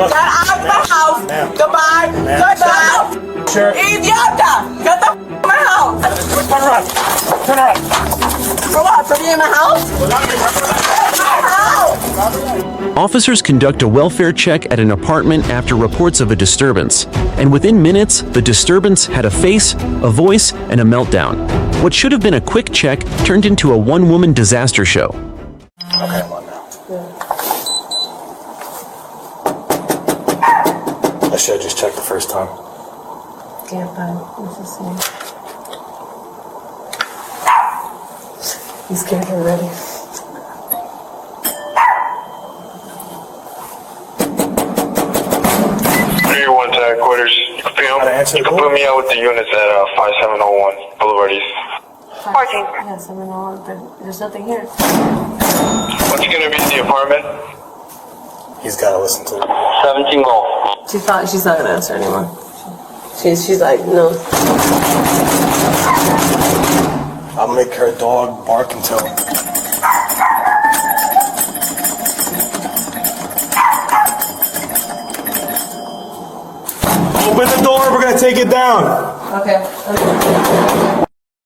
Get out of my house. Goodbye. Goodbye. Sure. Idiota. Get the f my house. Turn around. Turn around. For what? For being in my house? My house. Officers conduct a welfare check at an apartment after reports of a disturbance. And within minutes, the disturbance had a face, a voice, and a meltdown. What should have been a quick check turned into a one-woman disaster show. Okay, I'm on now. I should have just checked the first time. Yeah, fine. He's scared already. Headquarters. You can put me out with the units at 5701 Boulevard East. 14. Yeah, 701, but there's nothing here. What's going to be the apartment? He's got to listen to it. 17 Golf. She's not gonna answer anymore. She's like, no. I'll make her dog bark until... Open the door, we're gonna take it down. Okay.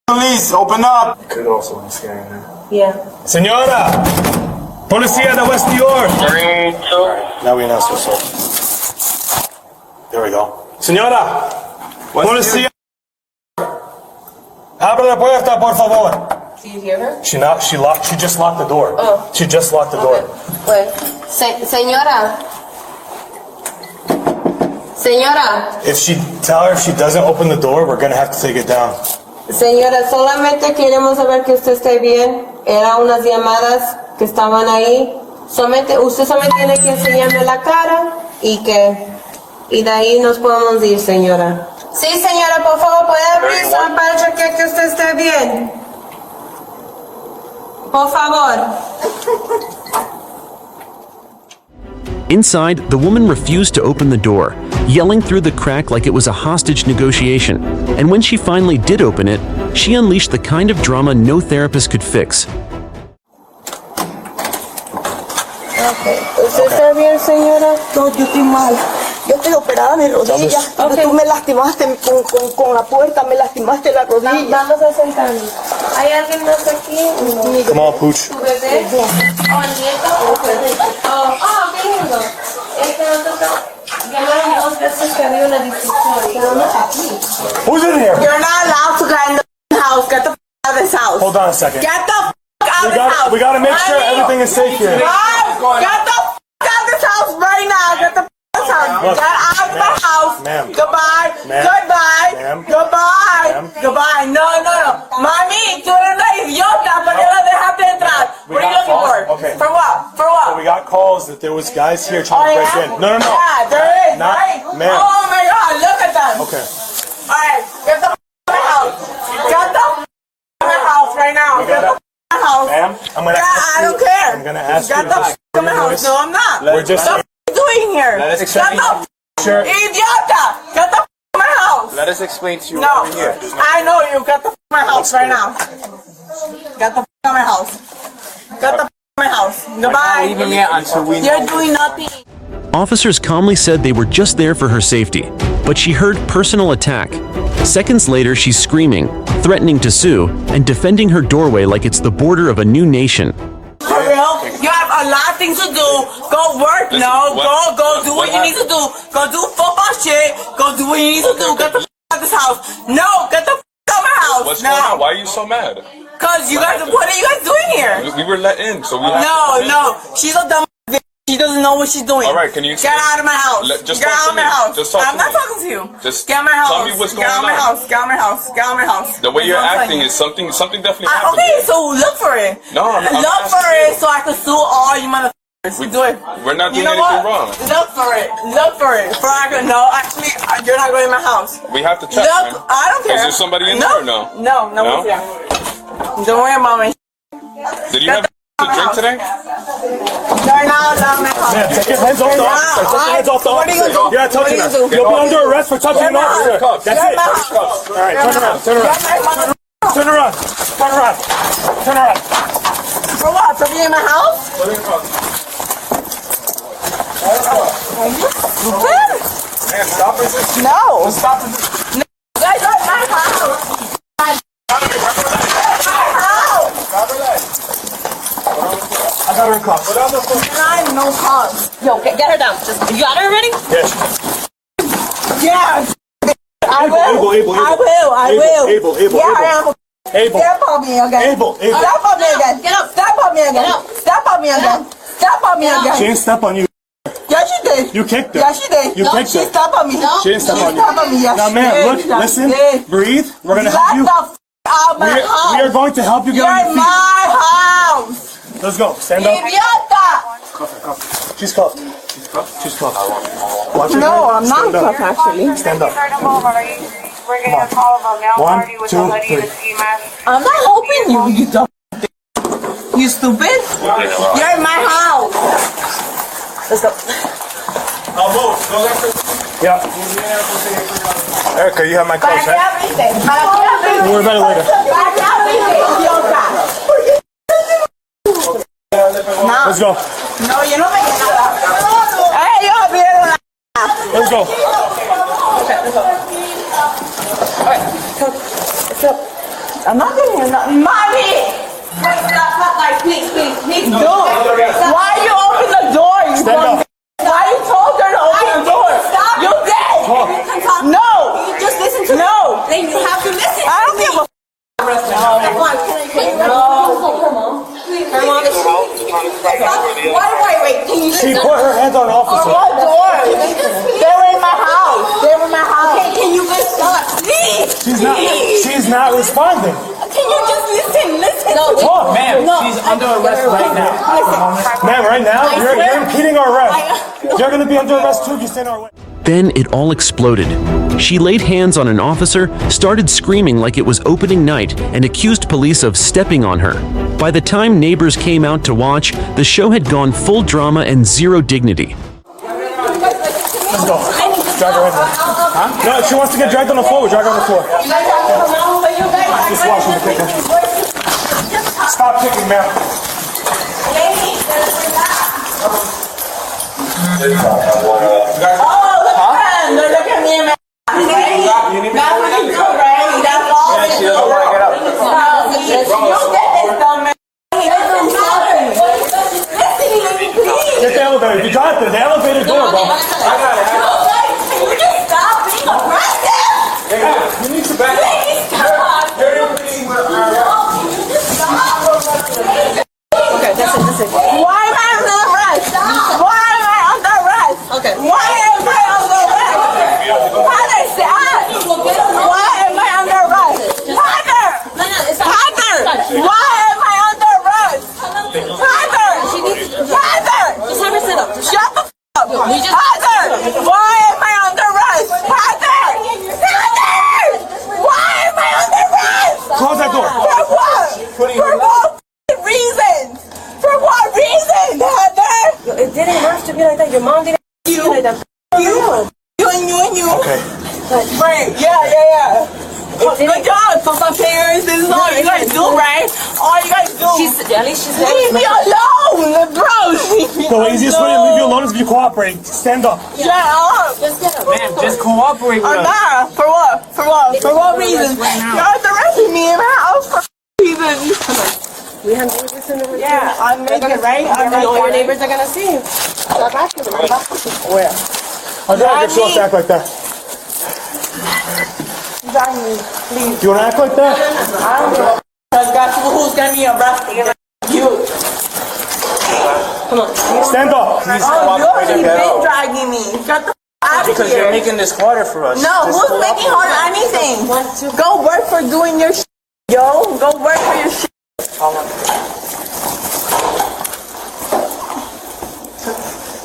Police, open up. It could also be scary now. Yeah. Senora! Policía de West New York! 3-2. Now we announce ourselves. There we go. Senora! Policía! Abra la puerta, por favor. Do you hear her? She just locked the door. Oh. She just locked the door. Wait. Señora. Señora. Tell her if she doesn't open the door, we're gonna have to take it down. Señora, solamente queremos saber que usted esté bien. Eran unas llamadas que estaban ahí. Usted solamente tiene que enseñarme la cara y de ahí nos podemos ir, señora. Sí, señora, por favor, puede abrir para chequear que usted esté bien. Por favor. Inside, the woman refused to open the door, yelling through the crack like it was a hostage negotiation. And when she finally did open it, she unleashed the kind of drama no therapist could fix. Okay. ¿Usted está bien, señora? No, yo estoy mal. Yo estoy operada de rodilla. Porque tú me lastimaste con la puerta, me lastimaste la rodilla. Vamos a sentarnos. ¿Hay alguien más aquí? No. Come on, Pooch. ¿Tu bebé? ¿O nieto? Qué lindo. Nosotros llamaron 2 veces que había una discusión. Pero no aquí. Who's in here? You're not allowed to get in the house. Get the f out of this house. Hold on a second. Get the f out of this house. We gotta make sure everything is safe here. Get the f out of this house right now. Get the f out of this house. Look, Get out of my house. Ma'am. Goodbye. Ma'am. Goodbye. Ma'am. Goodbye. Ma'am. Goodbye. No. Mami, tú eres una idiota. ¿Para qué la dejaste entrar? What are you looking for? Okay. For what? For So what? we got calls that there was guys here trying to break in. No. Yeah, there is, Not- right? ma'am. Oh my God, look at them. Okay. All right, get the f out of my house. Get the f out of my house right now. Get the f out of my house. Ma'am, I'm gonna Yeah, ask I you. don't care. I'm gonna ask Get you the to f out of my house. No, I'm not. We're just What the f doing here? Let us Get the f sure. idiota. Get the f out of my house. Let us explain to you No, over here. I know you. Get the f out of my house right now. Get the f out of my house. Get the f out of my house. Goodbye. Leaving it until we know. You're doing nothing. Officers calmly said they were just there for her safety, but she heard personal attack. Seconds later, she's screaming, threatening to sue, and defending her doorway like it's the border of a new nation. For real? You have a lot of things to do. Go work. Listen, Go do what you need to do. Go do football shit. Go do what you need to do. Get the f out of this house. No, get the f out of my house. What's going on? Why are you so mad? Cause you guys, what are you guys doing here? We were let in, so we have to No. She's a dumb bitch. She doesn't know what she's doing. All right, can you Get out of my house. Just Get talk out to of my me. house. Just talk I'm to not me. talking to you. Just get out of my house. tell me what's Get out of going my on. house. Get out of my house. Get out of my house. The way you're That's what I'm acting saying. is something definitely happened. Okay, so look for it. No, I'm look asking for you. it so I can sue all you motherfuckers. Do it. We're not You doing know anything what? wrong. Look for it. Look for it. No, actually, you're not going to my house. We have to check, Look, man. I don't care. Is there somebody in there or no? No No? one's here. Don't worry about me. Did you have to drink today? You're not allowed in my house. Man, take your hands off the officer. Take your hands off the What are you officer. gonna do? You're not touching What are her. you gonna do? You'll be under arrest for touching an You're officer. not. That's You're it. not. All right, turn around. Turn around. Turn around. Turn around. Turn around. For what? For being in my house? No. Just stop the... You guys are my house. I got her in cuffs. I no cause. Yo, get her down. You got her already? Yes. Yeah. I will. Able. I will. Able. Yeah, I am. Able. Step on me again. Able. Step on me again. Get up. Step on me again. Get up. Step on me again. Step on me She again. didn't step on you. Yeah, she did. You kicked her. Yeah, she did. You kicked She her. stepped on me. No. She didn't step on you. Step on me. Yes, Now, she man, did. look, Yes, listen, she did. breathe. We're gonna Get help you. the f out of my house. We are going to help you get on You're your in feet. my house. Let's go. Stand up. Idiota. She's cuffed. She's cuffed. Watch your No, head. I'm not Stand up. cuffed actually. Stand up. We're getting a call of a male One, party with two, a hoodie three. with ski mask. I'm not helping you, you dumb. You stupid? You're in my house. Let's go. I'll move. Yeah. Erica, you have my clothes, Para right? everything. Para everything. We'll worry about it later. Para everything. Idiota. No. Let's go. No, you no me nada. Hey, yo, mira. Let's go. I'm not doing it. Mommy! Please. Dude, why you open the door? You Stand dumb up. Why you told her to open the door? You did! No! You just listen to No! Then you have to listen. I don't give a Come on, can you her mom? Her mom is. Wait. Can you She listen? put her hands on officer. what door? They were in my house. They were in my house. Okay, can you listen? Please! She's not responding. Can you just listen? No, Talk, Ma'am, she's under arrest right now. ma'am. Right now, you're impeding our arrest. You're gonna be under arrest too if you stand in our way. Then it all exploded. She laid hands on an officer, started screaming like it was opening night, and accused police of stepping on her. By the time neighbors came out to watch, the show had gone full drama and zero dignity. Let's go. Drag her in there. Huh? No, if she wants to get dragged on the floor, we drag her on the floor. Just watch her kick her. Stop kicking, ma'am. Look at me, man. That's what you do, right? That's all She doesn't want to get up. You did this, though, man. Get the elevator. You got the elevator door, bro. Can you just stop being aggressive? You need to back up. Please stop. Okay, that's it. Why am I under arrest? Why am I under arrest? Okay. Why am I under arrest? Father, stop. Why am I under arrest? Father! Father! Why am I under arrest? Father! Father! Just have her sit up. Shut the f*** up! Father! Why am I under arrest? Father! Father! Why am I under arrest? Close that door. For what? For what reason? For what reason, Heather? It didn't have to be like that. Your mom didn't have to be like that. You and you. Okay. Right, yeah. Good job, Papa Parents. This is all you guys do, right? All you guys do. At least she's Leave me alone, bro. Leave me The easiest way to leave you alone is if you cooperate. Stand up. Shut up. Just get up. Ma'am, just cooperate with I'm us. not. For what? For what? For what reason? You're arresting me in my house for reason. We have neighbors in the room. Yeah, I'm making it, right? I'm All your making it. neighbors are gonna see you. Stop asking them. Where? I'll drag her. She wants to act like that. Exactly. Please. You want to act like that? I don't know. I got you who's gonna be arrested. You. Come on. Stand up. Please Oh, cooperate you've and get been out. dragging me. Get the out of Because you're here. making this harder for us. No, Just who's making hard anything? Go work for doing your shit. Yo, go work for your shit.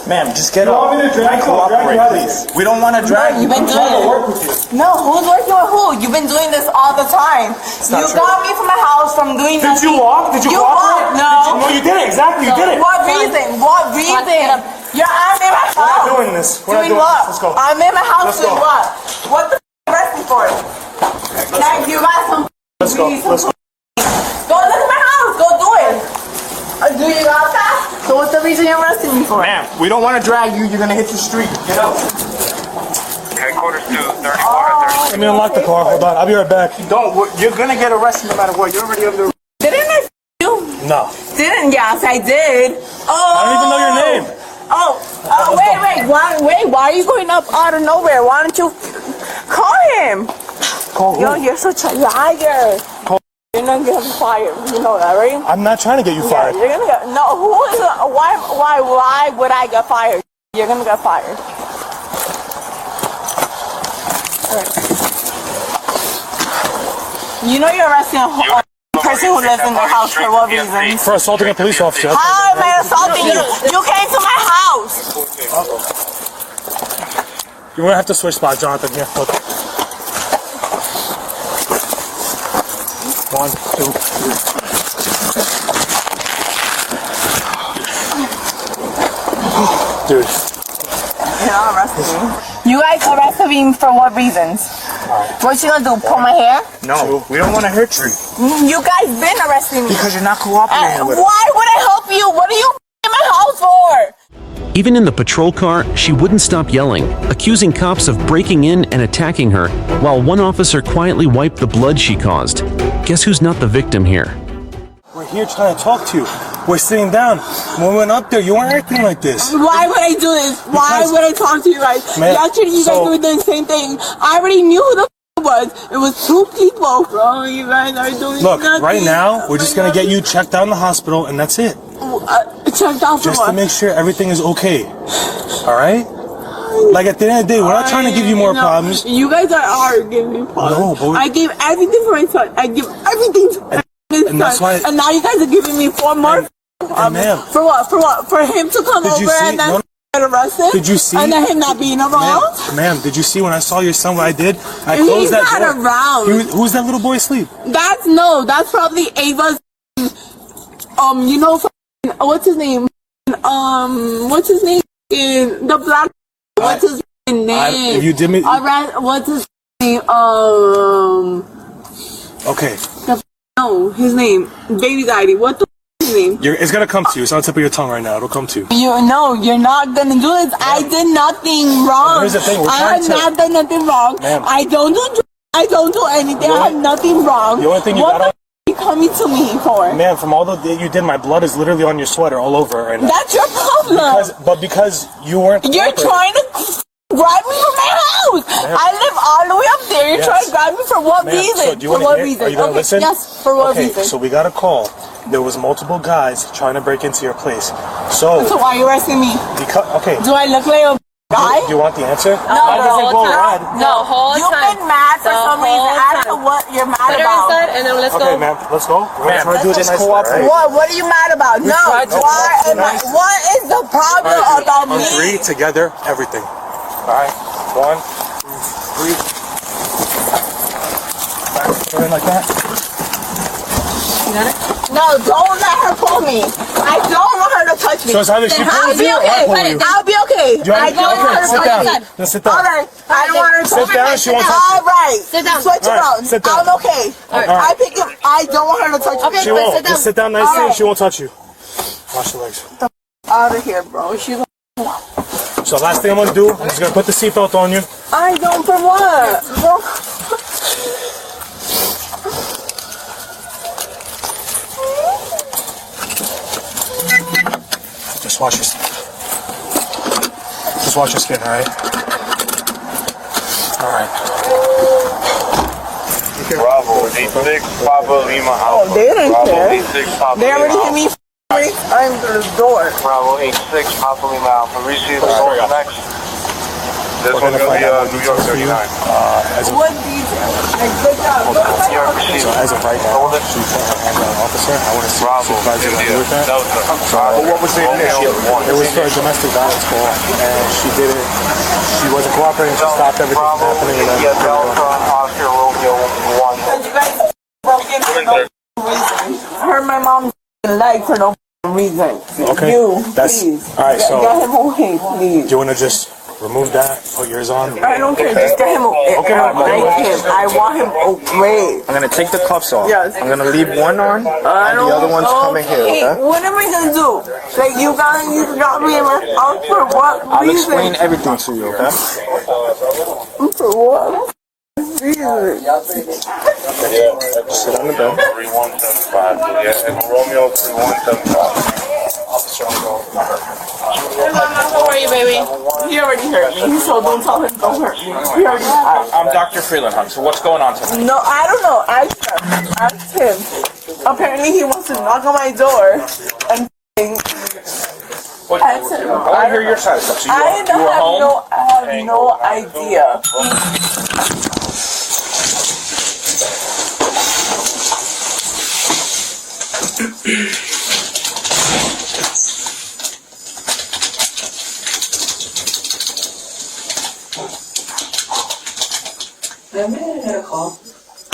Ma'am, just get You up. want me to drag you? I'll drag Cooperate, you out of please. here. We don't want to drag you. You've been doing it. Work with you. No, who's working with who? You've been doing this all the time. not You true. got me from my house from doing Did you walk? Did you You cooperate? walked, no. No, you did it. Exactly, you did it. What reason? What reason? You're I'm in my We're not house. doing this. We're not Doing doing what? this. Let's go. I'm in my house Let's doing go. what? What the f arrest me for? Like you got some. Let's go. Let's go. Go to my house. Go do it. Do you got that? So what's the reason you're arresting me for? Ma'am, we don't want to drag you. You're going to hit the street. Get out. Headquarters Let me unlock the car. Hold on. I'll be right back. You're gonna get arrested no matter what. You're already under. Didn't I you? No. Didn't? Yes, I did. Oh. I don't even know your name. Wait. Why are you going up out of nowhere? Why don't you call him? Call who? Yo, you're such a liar. You're not gonna get fired. You know that, right? I'm not trying to get you fired. Yeah, you're gonna get. No, who is? Why would I get fired? You're gonna get fired. Alright. You know you're arresting a person who lives in their house for what reason? For assaulting a police officer. How am I assaulting you? You came to my house. You're gonna have to switch spots, Jonathan. Here, look. 1, 2, 3. Dude. You're not arresting me. You guys arrested me for what reasons? What you gonna do? Pull my hair? No, we don't want to hurt you You guys been arresting me. because you're not cooperating with us. Why would I help you? What are you in my house for? Even in the patrol car, she wouldn't stop yelling, accusing cops of breaking in and attacking her, while one officer quietly wiped the blood she caused. Guess who's not the victim here? We're here trying to talk to you. We're sitting down. When we went up there, you weren't acting like this. Why would I do this? Why would I talk to you guys? Man, Yesterday you guys were doing the same thing. I already knew who the it was. It was 2 people. Bro, you guys are doing Look, nothing. right now, we're just gonna get you checked out in the hospital, and that's it. Checked out for Just to what? make sure everything is okay. Alright? Like, at the end of the day, we're not trying to give you more problems. You guys are giving me problems. No, but I gave everything for my son. I give everything to my and that's son. why- And now you guys are giving me 4 more. ma'am. For what? For what? For him to come Did you over see- and then no, get arrested? Did you see? And then him not being around? Ma'am, did you see when I saw your son what I did? I He's closed that not door. around. Who's that little boy asleep? That's probably Ava's. You know, what's his name? What's his name? In the black. What's his name? If you did me. Alright, what's his name? Okay. No, his name. Baby daddy. What the his name? It's gonna come to you. It's on the tip of your tongue right now. It'll come to you. You're not gonna do this. I did nothing wrong. Here's the thing, we're I trying have to- not done nothing wrong. Ma'am. I don't do anything. I have nothing wrong. The only thing you what gotta- the you coming to me for? Ma'am, from all that you did, my blood is literally on your sweater all over right now. That's your problem. Because you weren't. You're cooperating. trying to grab me from my house. I live all the way up there. You're Yes. trying to grab me for what Ma'am, reason? so do you For wanna what hear- reason? Are you gonna Okay, listen? yes, for what Okay, reason? so we got a call. There was multiple guys trying to break into your place. So why are you arresting me? because Do I look like a guy? do you want the answer? No, Mine the doesn't whole go time. red. No, you've been mad for some reason. I don't know what you're mad about. And then let's Okay, ma'am, let's go. We're gonna try to do this just nicely, cooperate. right? What are you mad about? No, tried to why talk am I? tonight. What is the problem about On me? 3 together, everything. All right, 1, 2, 3. Back in like that. No, don't let her pull me. I don't want her to touch me. So it's either she I'll pulls be you or I okay. pull you. I'll be okay. You want- I don't want her okay, to sit touch down. me. Then sit down. All right. I don't want her to touch me. Sit down. She won't touch you. All right. Sit down. Switch All right, around. sit down. I'm okay. I pick him. I don't want her to touch me. She won't. Just sit down nicely All and right. she won't touch you. Wash your legs. Out of here, bro. She's. So last thing I'm gonna do, I'm just gonna put the seatbelt on you. I don't for what, bro? Just wash your skin, all right? All right. Bravo, 86 Papa Lima Alpha. They didn't Bravo, care. 86 Papa They already Lima hit me. Alpha. I'm through the door. Bravo, 86 Papa Lima Alpha. Receive the Sorry, source next. This We're one's gonna going to find be out New York for you. 39. As of, What detail? Good job. New York receiver. so as of right now, Hold it. she put her hands on an officer. I want to see Bravo, supervisor what India, with that. Delta. Bravo, what was the Romeo, one. It was for a domestic violence call, and she didn't. She wasn't cooperating. She stopped everything from Bravo, happening. And India, then, Delta, Oscar, Romeo, 1. You guys broken for no reason. Hurt my mom's leg for no reason. Okay, Please. all right. So Get him away, please. do you want to just remove that? Put yours on. I don't care. Just get him away. Okay, I like him. I want him away. I'm gonna take the cuffs off. Yes. I'm gonna leave one on, I and the don't- other one's coming here. Okay? What am I gonna do? Like you got me in my house for what I'll reason? explain everything to you. Okay? What? Sit on the bed. 3175. Yeah, Romeo 3175. How are you, baby? He already hurt me, so don't tell him don't hurt me. He already I'm Dr. Freeland, hon. So what's going on tonight? No, I don't know. Ask him. Apparently, he wants to knock on my door and ask him. I want to hear your side of stuff. So you were home? I have no idea.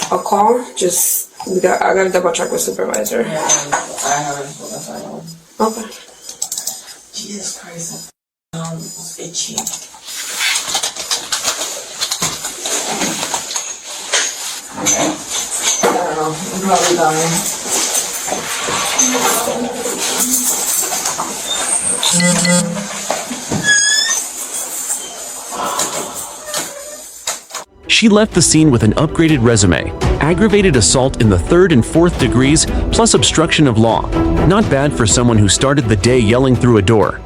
A call? Just I gotta double check with supervisor. I haven't. That's I know. Okay. Jesus Christ, it's itchy. I don't know. I'm probably dying. She left the scene with an upgraded resume, aggravated assault in the 3rd and 4th degrees, plus obstruction of law. Not bad for someone who started the day yelling through a door.